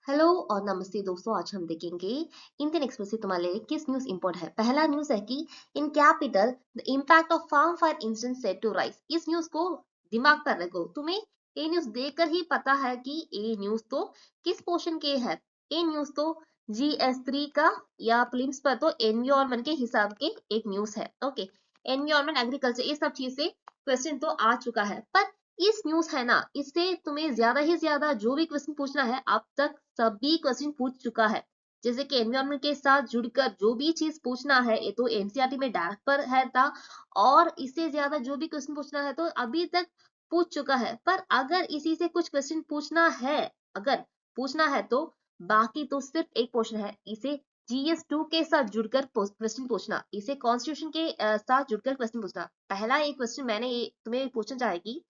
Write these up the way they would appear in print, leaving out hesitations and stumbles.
Hello और नमस्ते दोस्तों। आज हम देखेंगे इंडियन एक्सप्रेस से तुम्हारे लिए किस न्यूज इंपॉर्टेंट है। पहला न्यूज है कि in capital the impact of farm fire incident set to rise. इस न्यूज को दिमाग पर रखो, तुम्हें ये न्यूज देखकर ही पता है कि ये न्यूज तो किस पोर्शन के है। ये न्यूज तो GS3 का या प्रीलिम्स पर तो एनवायरमेंट के हिसाब के एक न्यूज है। ओके, एनवायरमेंट एग्रीकल्चर ये सब चीज से क्वेश्चन तो आ चुका है, पर इस न्यूज है ना, इससे तुम्हें ज्यादा ही ज्यादा जो भी क्वेश्चन पूछना है अब तक सभी क्वेश्चन पूछ चुका है। जैसे कि एनवायरमेंट के साथ जुड़कर जो भी चीज पूछना है ये तो एनसीईआरटी में डायरेक्ट पर है था, और इससे ज्यादा जो भी क्वेश्चन पूछना है तो अभी तक पूछ चुका है। पर अगर इसी से कुछ क्वेश्चन पूछना है, अगर पूछना है तो बाकी तो सिर्फ एक क्वेश्चन है, इसे GS2 के साथ जुड़कर क्वेश्चन पूछना, इसे कॉन्स्टिट्यूशन के साथ जुड़कर क्वेश्चन पूछना। पहला एक क्वेश्चन मैंने तुम्हें पूछना चाहेगी,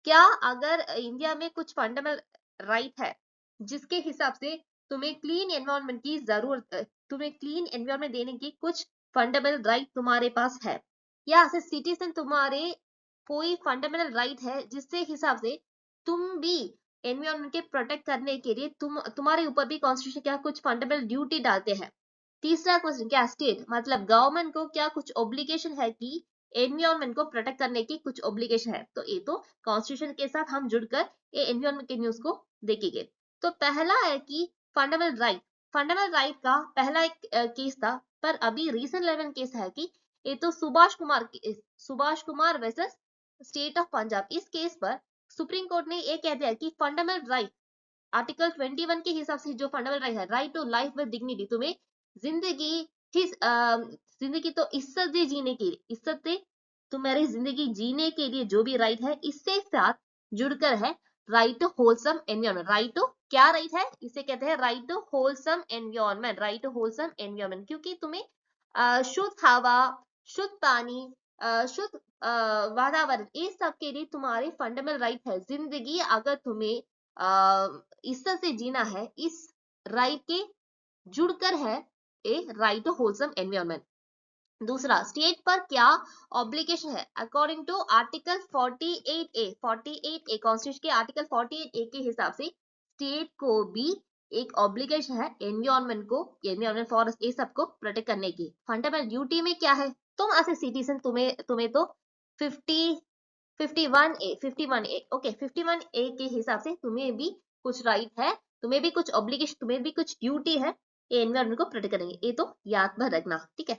क्या अगर इंडिया में कुछ फंडामेंटल राइट है जिसके हिसाब से तुम्हें क्लीन एनवायरनमेंट की जरूरत, तुम्हें क्लीन एनवायरनमेंट देने की कुछ फंडामेंटल राइट तुम्हारे पास है, या एज सिटीजन तुम्हारे कोई फंडामेंटल राइट है जिससे हिसाब से तुम भी एनवायरनमेंट के प्रोटेक्ट करने के लिए तुम्हारे ऊपर भी कॉन्स्टिट्यूशन क्या कुछ फंडामेंटल ड्यूटी डालते हैं। तीसरा क्वेश्चन, क्या स्टेट मतलब गवर्नमेंट को क्या कुछ ऑब्लिगेशन है कि एनवायरनमेंट को प्रोटेक्ट करने की कुछ ऑब्लिगेशन है। तो ये तो कॉन्स्टिट्यूशन के साथ हम जुड़कर ये एनवायरनमेंट के न्यूज को देखेंगे। तो पहला है कि फंडामेंटल राइट। फंडामेंटल राइट का पहला एक केस था, पर अभी रीसेंट 11 केस है कि ये तो Subhash Kumar versus state of Punjab. इस केस पर सुप्रीम कोर्ट ने ये कह दिया कि फंडामेंटल राइट आर्टिकल 21 के हिसाब से जो फंडामेंटल राइट है, right to life with dignity, तुम्हें जिंदगी जिंदगी तो इज्जत से जीने की, इज्जत से तुम्हारी जिंदगी जीने के लिए जो भी राइट है इससे साथ जुड़कर है right to wholesome environment. Right to क्या राइट है, इसे कहते हैं right to wholesome environment. Right to wholesome environment क्योंकि तुम्हें शुद्ध हवा, शुद्ध पानी, शुद्ध वातावरण, इस सब के लिए तुम्हारे फंडामेंटल राइट है। जिंदगी अगर तुम्हें इज्जत से जीना है, इस राइट के जुड़कर है a right to wholesome environment. दूसरा, स्टेट पर क्या ऑब्लिगेशन है according to article 48A constitution के आर्टिकल 48A के हिसाब से स्टेट को भी एक ऑब्लिगेशन है एनवायरमेंट को, एनवायरमेंट फॉरेस्ट ये सबको प्रोटेक्ट करने की। फंडामेंटल ड्यूटी में क्या है, तुम एज ए सिटीजन तुम्हें तो 50 51A ओके 51A के हिसाब से तुम्हें भी कुछ राइट है, तुम्हें भी कुछ ऑब्लिगेशन, तुम्हें भी कुछ ड्यूटी है ये एनवायरमेंट को प्रोटेक्ट करेंगे। ये तो याद में रखना, ठीक है।